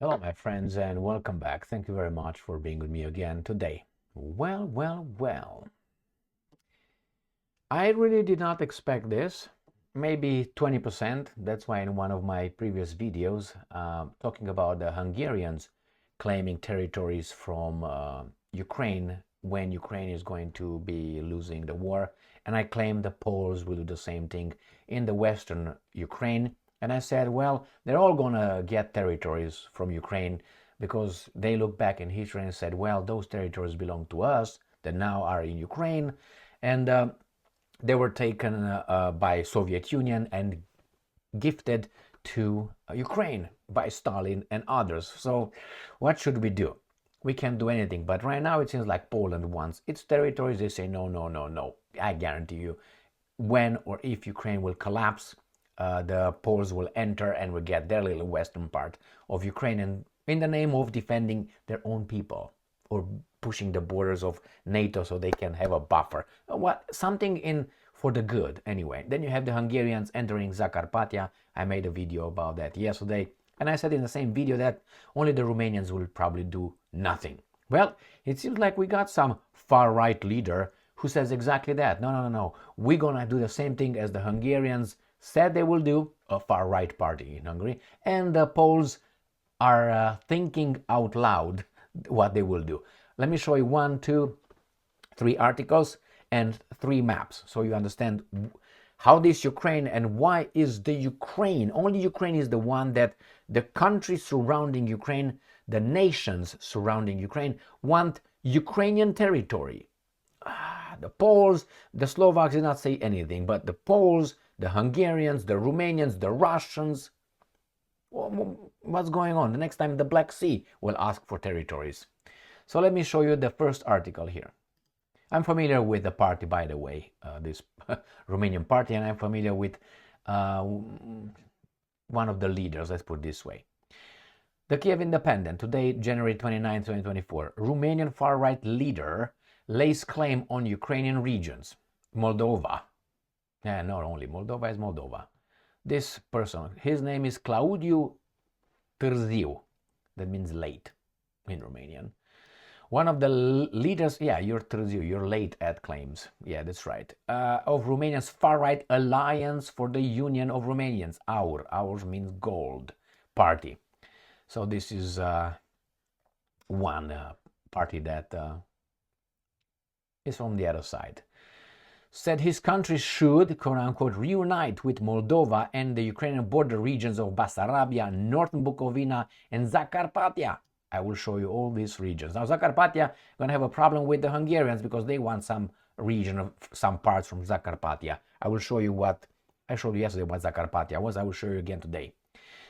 Hello, my friends, and welcome back. Thank you very much for being with me again today. Well. I really did not expect this. Maybe 20%. That's why in one of my previous videos, talking about the Hungarians claiming territories from Ukraine when Ukraine is going to be losing the war. And I claim the Poles will do the same thing in the Western Ukraine. And I said, well, they're all going to get territories from Ukraine because they look back in history and said, well, those territories belong to us that now are in Ukraine. And they were taken by Soviet Union and gifted to Ukraine by Stalin and others. So what should we do? We can't do anything. But right now it seems like Poland wants its territories. They say, no. I guarantee you, when or if Ukraine will collapse, the Poles will enter and will get their little western part of Ukraine, and in the name of defending their own people or pushing the borders of NATO so they can have a buffer. Something in for the good anyway. Then you have the Hungarians entering Zakarpattia. I made a video about that yesterday, and I said in the same video that only the Romanians will probably do nothing. Well, it seems like we got some far-right leader who says exactly that. No. We're gonna do the same thing as the Hungarians said they will do, a far-right party in Hungary, and the Poles are thinking out loud what they will do. Let me show you 1, 2, 3 articles and 3 maps so you understand how this Ukraine and why is the Ukraine, only Ukraine is the one that the countries surrounding Ukraine, the nations surrounding Ukraine want Ukrainian territory. The Poles, the Slovaks did not say anything, but the Poles, the Hungarians, the Romanians, the Russians, what's going on? The next time the Black Sea will ask for territories. So let me show you the first article here. I'm familiar with the party, by the way, this Romanian party, and I'm familiar with one of the leaders, let's put it this way. The Kiev Independent, today, January 29, 2024. Romanian far-right leader lays claim on Ukrainian regions. Moldova. Not only Moldova is Moldova. This person, his name is Claudiu Târziu. That means late in Romanian. One of the leaders, you're Târziu, you're late at claims. Yeah, that's right. Of Romania's far-right Alliance for the Union of Romanians, Ours means gold, party. So this is one party that is from the other side. Said his country should, quote-unquote, reunite with Moldova and the Ukrainian border regions of Bessarabia, Northern Bukovina, and Zakarpattia. I will show you all these regions. Now, Zakarpattia going to have a problem with the Hungarians because they want some region of some parts from Zakarpattia. I will show you what I showed you yesterday what Zakarpattia was. I will show you again today.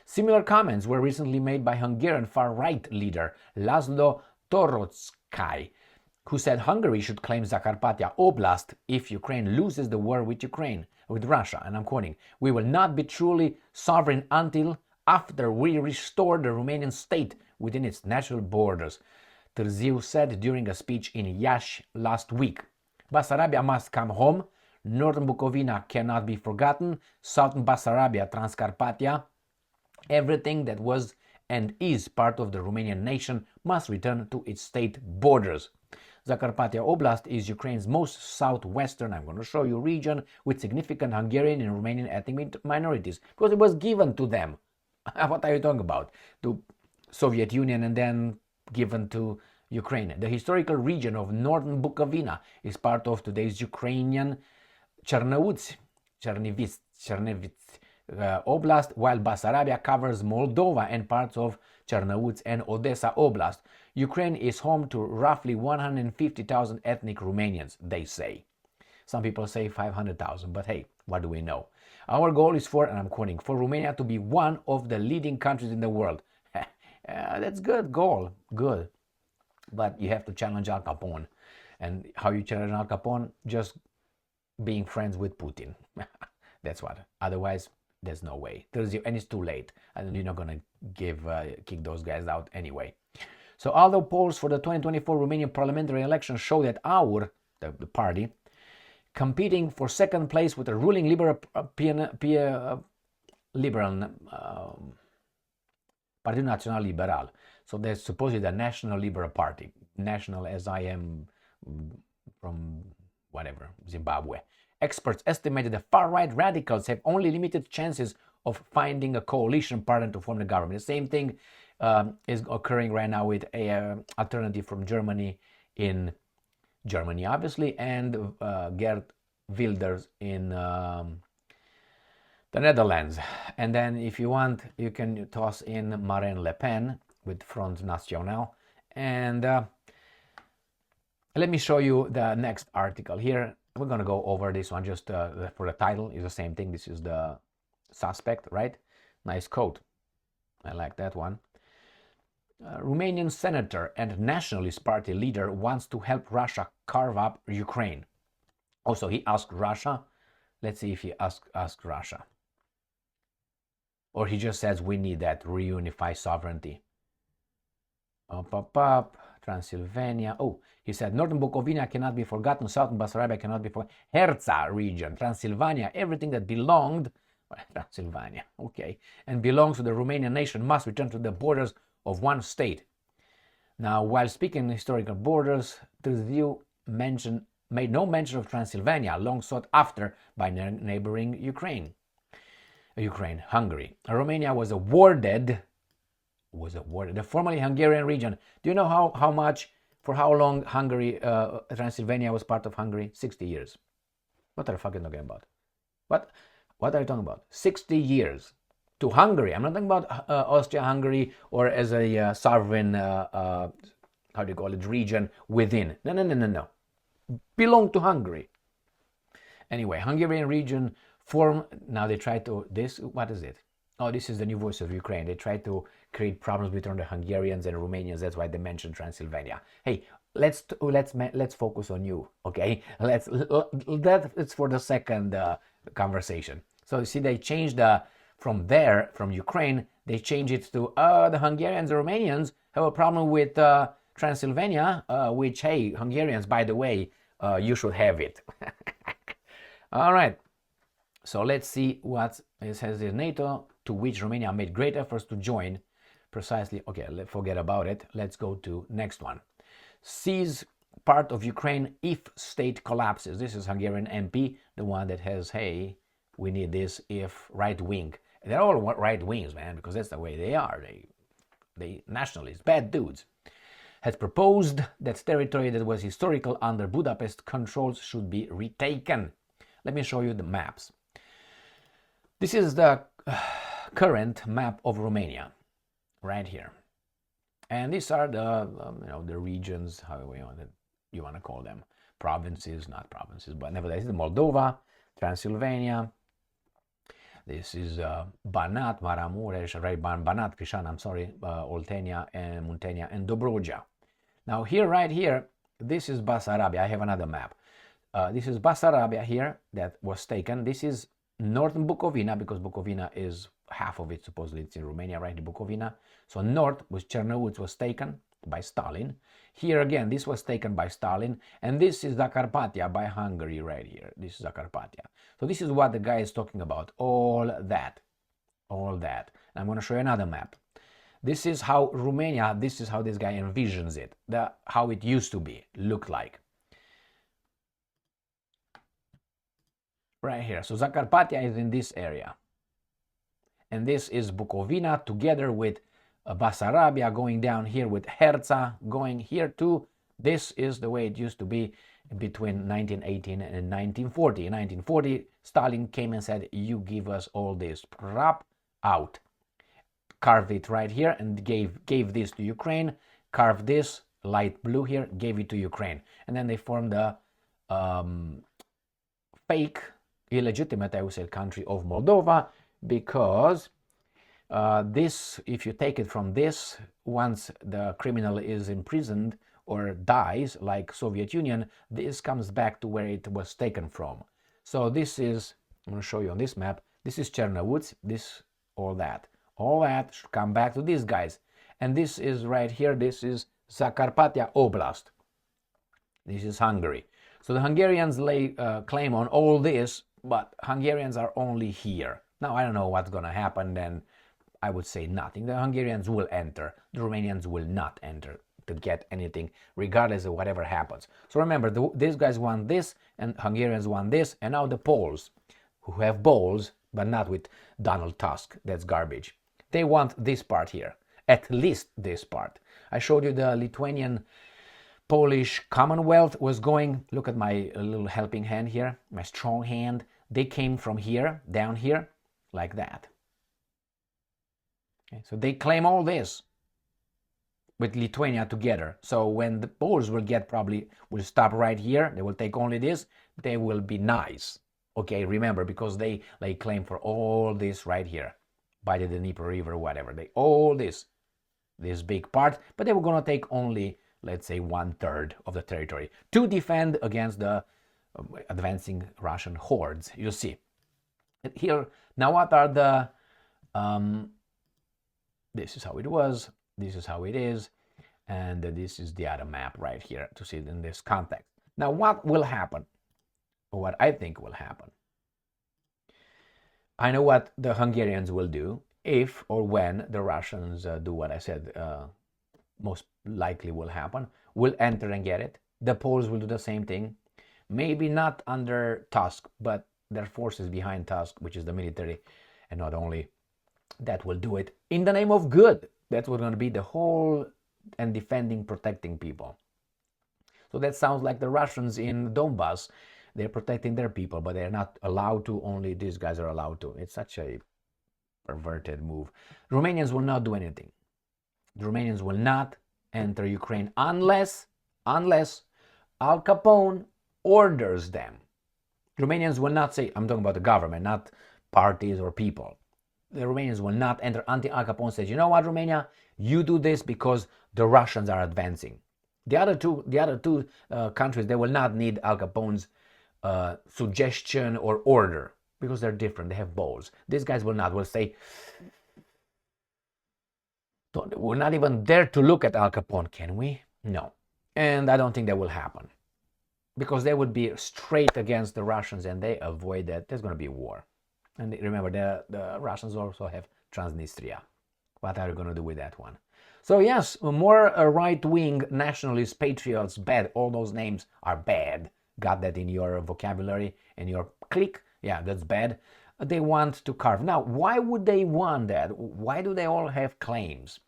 Similar comments were recently made by Hungarian far-right leader Laszlo Toroczkai, who said Hungary should claim Zakarpattia Oblast if Ukraine loses the war with Russia. And I'm quoting, "We will not be truly sovereign until after we restore the Romanian state within its natural borders," Târziu said during a speech in Iași last week. Bessarabia must come home. Northern Bukovina cannot be forgotten. Southern Bessarabia, Transcarpathia, everything that was and is part of the Romanian nation must return to its state borders. Zakarpattia Oblast is Ukraine's most southwestern, I'm going to show you, region with significant Hungarian and Romanian ethnic minorities because it was given to them. What are you talking about? To Soviet Union and then given to Ukraine. The historical region of Northern Bukovina is part of today's Ukrainian Chernivtsi Oblast, while Bessarabia covers Moldova and parts of Chernivtsi and Odessa Oblast. Ukraine is home to roughly 150,000 ethnic Romanians, they say. Some people say 500,000, but hey, what do we know? Our goal is for, and I'm quoting, for Romania to be one of the leading countries in the world. That's good goal, good. But you have to challenge Al Capone. And how you challenge Al Capone? Just being friends with Putin. That's what. Otherwise, there's no way. And it's too late. And you're not going to kick those guys out anyway. So although polls for the 2024 Romanian parliamentary election show that the party, competing for second place with the ruling liberal Partidul Național Liberal. So they're supposedly the National Liberal Party. National as I am from whatever, Zimbabwe. Experts estimated the far-right radicals have only limited chances of finding a coalition partner to form the government. The same thing is occurring right now with an alternative from Germany in Germany, obviously, and Geert Wilders in the Netherlands. And then if you want, you can toss in Marine Le Pen with Front National. And let me show you the next article here. We're going to go over this one just for the title. Is the same thing. This is the suspect, right? Nice quote. I like that one. Romanian senator and nationalist party leader wants to help Russia carve up Ukraine. Also, he asked Russia. Let's see if he asked Russia. Or he just says we need that, reunify sovereignty. Up, Transylvania. Oh, he said Northern Bukovina cannot be forgotten, Southern Bessarabia cannot be forgotten. Herza region, Transylvania, everything that belonged, Transylvania, okay, and belongs to the Romanian nation must return to the borders of one state. Now, while speaking historical borders, Târziu made no mention of Transylvania, long sought after by neighboring Ukraine, Hungary. Romania was awarded the formerly Hungarian region. Do you know how much, for how long Hungary, Transylvania was part of Hungary? 60 years. What are you fucking talking about? What are you talking about? 60 years to Hungary. I'm not talking about Austria-Hungary or as a sovereign, how do you call it, region within. No. Belong to Hungary. Anyway, Hungarian region form, now they try to, what is it? Oh, this is the new voice of Ukraine. They try to create problems between the Hungarians and Romanians. That's why they mentioned Transylvania. Hey, let's focus on you, okay? It's for the second conversation. So you see, they changed from Ukraine, they changed it to the Hungarians and Romanians have a problem with Transylvania, which, hey, Hungarians, by the way, you should have it. All right. So let's see what it says in NATO, to which Romania made great efforts to join. Precisely, okay, forget about it. Let's go to next one. Seize part of Ukraine if state collapses. This is Hungarian MP, the one that has, hey, we need this if right wing. They're all right wings, man, because that's the way they are. They nationalists, bad dudes. Has proposed that territory that was historical under Budapest controls should be retaken. Let me show you the maps. This is the current map of Romania, right here, and these are the the regions, how you want to call them, provinces, not provinces, but nevertheless, this is Moldova, Transylvania. This is Banat, Maramureș, right? Banat, Crișan, I'm sorry, Oltenia and Muntenia and Dobrogea. Now here, right here, this is Bessarabia. I have another map. This is Bessarabia here that was taken. This is Northern Bukovina, because Bukovina is half of it, supposedly it's in Romania, right, in Bukovina. So north was Cernăuți, was taken by Stalin. Here again, this was taken by Stalin, and this is Zakarpattia by Hungary right here. This is Zakarpattia. So this is what the guy is talking about, all that. And I'm going to show you another map. This is how Romania, this is how this guy envisions it, how it used to be, looked like. Right here. So Zakarpattia is in this area. And this is Bukovina together with Bessarabia going down here with Herza going here too. This is the way it used to be between 1918 and 1940. In 1940, Stalin came and said, you give us all this crap out. Carved it right here and gave this to Ukraine. Carved this light blue here, gave it to Ukraine. And then they formed the fake, illegitimate, I would say, country of Moldova, because this, if you take it from this, once the criminal is imprisoned or dies, like Soviet Union, this comes back to where it was taken from. So this is, I'm going to show you on this map, this is Cernăuți, this, all that should come back to these guys. And this is right here, this is Zakarpattia Oblast. This is Hungary. So the Hungarians lay claim on all this, but Hungarians are only here. Now, I don't know what's going to happen then. I would say nothing. The Hungarians will enter. The Romanians will not enter to get anything, regardless of whatever happens. So remember, these guys want this, and Hungarians want this, and now the Poles, who have balls, but not with Donald Tusk, that's garbage. They want this part here, at least this part. I showed you the Lithuanian Polish Commonwealth was going, look at my little helping hand here, my strong hand. They came from here, down here, like that. Okay, so they claim all this with Lithuania together. So when the Poles will get, probably will stop right here, they will take only this, they will be nice. Okay, remember, because they claim for all this right here, by the Dnieper River, whatever. They all this big part, but they were gonna take only, let's say, 1/3 of the territory to defend against the advancing Russian hordes. You see here now what are the this is how it was, this is how it is, and this is the other map right here to see it in this context. Now what will happen, or what I think will happen? I know what the Hungarians will do if or when the Russians do what I said most likely will happen, will enter and get it. The Poles will do the same thing. Maybe not under Tusk, but their forces behind Tusk, which is the military, and not only that, will do it in the name of good. That's what's going to be the whole, and defending, protecting people. So that sounds like the Russians in Donbass. They're protecting their people, but they're not allowed to. Only these guys are allowed to. It's such a perverted move. Romanians will not do anything. The Romanians will not enter Ukraine unless Al Capone orders them. Romanians will not say, I'm talking about the government, not parties or people. The Romanians will not enter until Al Capone says, you know what, Romania, you do this because the Russians are advancing. The other two countries, they will not need Al Capone's suggestion or order, because they're different. They have balls. These guys will not. Will say, we're not even dare to look at Al Capone, can we? No. And I don't think that will happen, because they would be straight against the Russians, and they avoid that. There's going to be war. And remember, the Russians also have Transnistria. What are you going to do with that one? So yes, more right-wing nationalists, patriots, bad. All those names are bad. Got that in your vocabulary and your clique? Yeah, that's bad. They want to carve. Now, why would they want that? Why do they all have claims?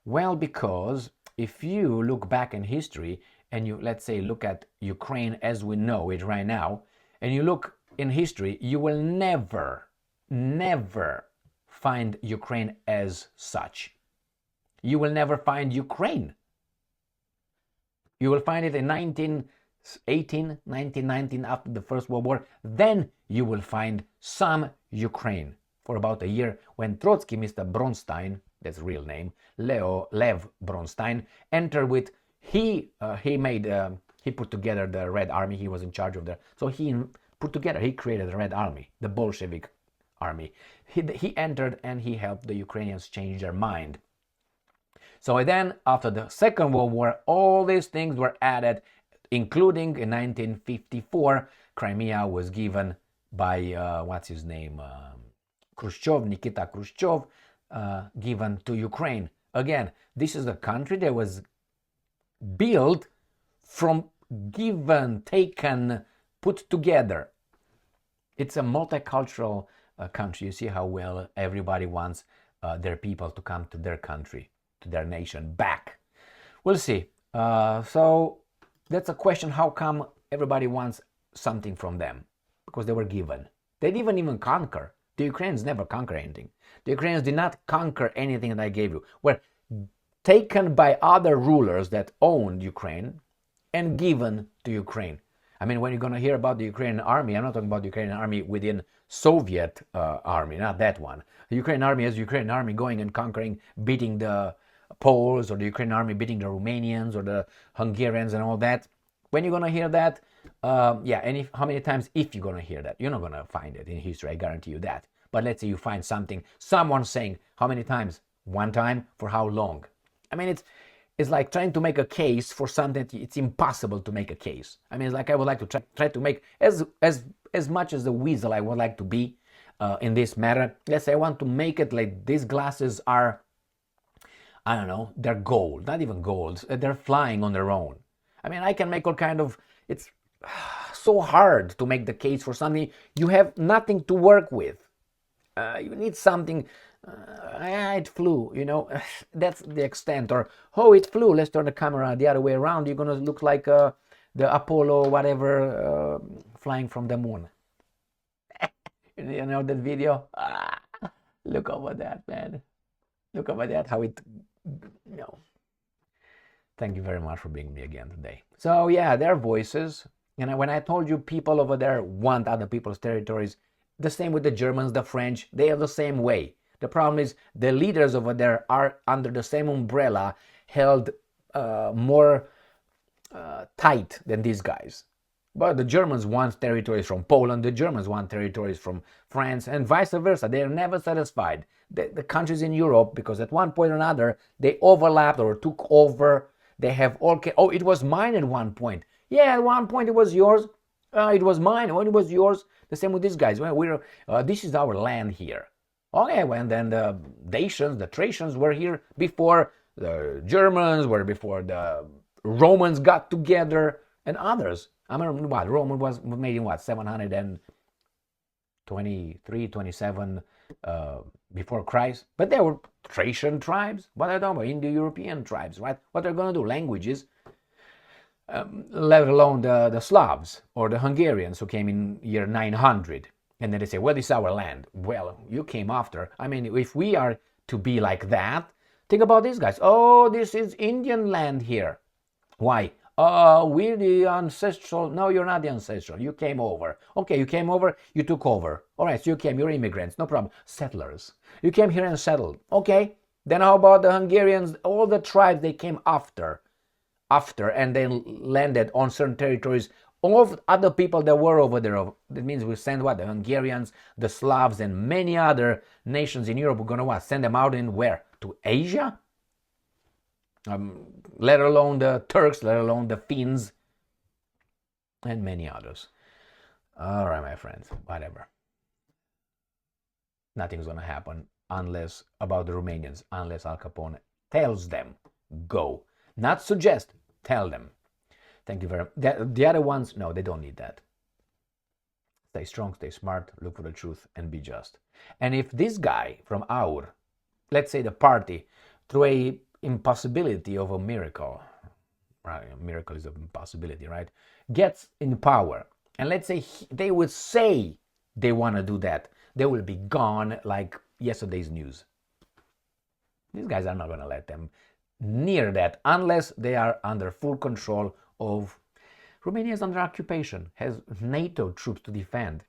Well, because if you look back in history and you, let's say, look at Ukraine as we know it right now, and you look in history, you will never find Ukraine as such. You will never find Ukraine. You will find it in 1918, 1919, after the First World War. Then you will find some Ukraine for about a year, when Trotsky, Mr. Bronstein, that's real name, Lev Bronstein, entered with, he put together the Red Army. He was in charge of so he created the Red Army, the Bolshevik army. He entered and he helped the Ukrainians change their mind. So then, after the Second World War, all these things were added, including in 1954, Crimea was given by, what's his name, Khrushchev, Nikita Khrushchev, given to Ukraine. Again, this is a country that was built from given, taken, put together. It's a multicultural country. You see how well everybody wants their people to come to their country, to their nation, back. We'll see. So that's a question. How come everybody wants something from them? Because they were given. They didn't even conquer. The Ukrainians never conquer anything. The Ukrainians did not conquer anything that I gave you. Were taken by other rulers that owned Ukraine and given to Ukraine. I mean, when you're going to hear about the Ukrainian army, I'm not talking about the Ukrainian army within Soviet army, not that one. The Ukrainian army is the Ukrainian army going and conquering, beating the Poles, or the Ukrainian army beating the Romanians or the Hungarians and all that. When you're going to hear that, and how many times, if you're going to hear that, you're not going to find it in history, I guarantee you that. But let's say you find something, someone saying, how many times? One time? For how long? I mean, it's like trying to make a case for something that it's impossible to make a case. I mean, it's like I would like to try to make, as much as the weasel I would like to be, in this matter. Let's say I want to make it like these glasses are, I don't know, they're gold, not even gold, they're flying on their own. I mean, I can make all kind of, it's so hard to make the case for something you have nothing to work with. You need something, it flew, you know, that's the extent. Or, oh, it flew, let's turn the camera the other way around, you're gonna look like the Apollo whatever flying from the moon. You know that video? Look over that, man. Look over that, how it, you know. Thank you very much for being me again today. So yeah, their voices. And when I told you people over there want other people's territories, the same with the Germans, the French, they are the same way. The problem is the leaders over there are under the same umbrella, held more tight than these guys. But the Germans want territories from Poland, the Germans want territories from France, and vice versa. They are never satisfied. The countries in Europe, because at one point or another, they overlapped or took over. They have all, oh, it was mine at one point. Yeah, at one point it was yours. It was mine when it was yours. The same with these guys. Well, this is our land here. Okay, well, and then the Dacians, the Thracians were here before the Germans, were before the Romans got together, and others. I mean, what, Rome was made in what, 723, 27 before Christ? But there were Thracian tribes. What are they talking about? Indo-European tribes, right? What they're going to do? Languages. Let alone the Slavs or the Hungarians who came in year 900. And then they say, well, this is our land. Well, you came after. I mean, if we are to be like that, think about these guys. Oh, this is Indian land here. Why? We're the ancestral. No, you're not the ancestral. You came over. Okay, you came over, you took over. All right, so you came, you're immigrants, no problem. Settlers. You came here and settled. Okay, then how about the Hungarians? All the tribes, they came after, and then landed on certain territories of other people that were over there. That means we send what? The Hungarians, the Slavs, and many other nations in Europe. We're going to what? Send them out in where? To Asia? Let alone the Turks, let alone the Finns, and many others. All right, my friends, whatever. Nothing's going to happen unless, about the Romanians, unless Al Capone tells them, go. Not suggest, tell them. Thank you very much. The other ones, no, they don't need that. Stay strong, stay smart, look for the truth, and be just. And if this guy from our, let's say the party, through a impossibility of a miracle, right? A miracle is an impossibility, right? Gets in power, and let's say they would say they want to do that, they will be gone like yesterday's news. These guys are not going to let them near that unless they are under full control of. Romania is under occupation, has NATO troops to defend.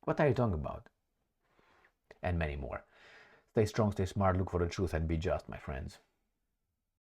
What are you talking about? And many more. Stay strong, stay smart, look for the truth, and be just, my friends.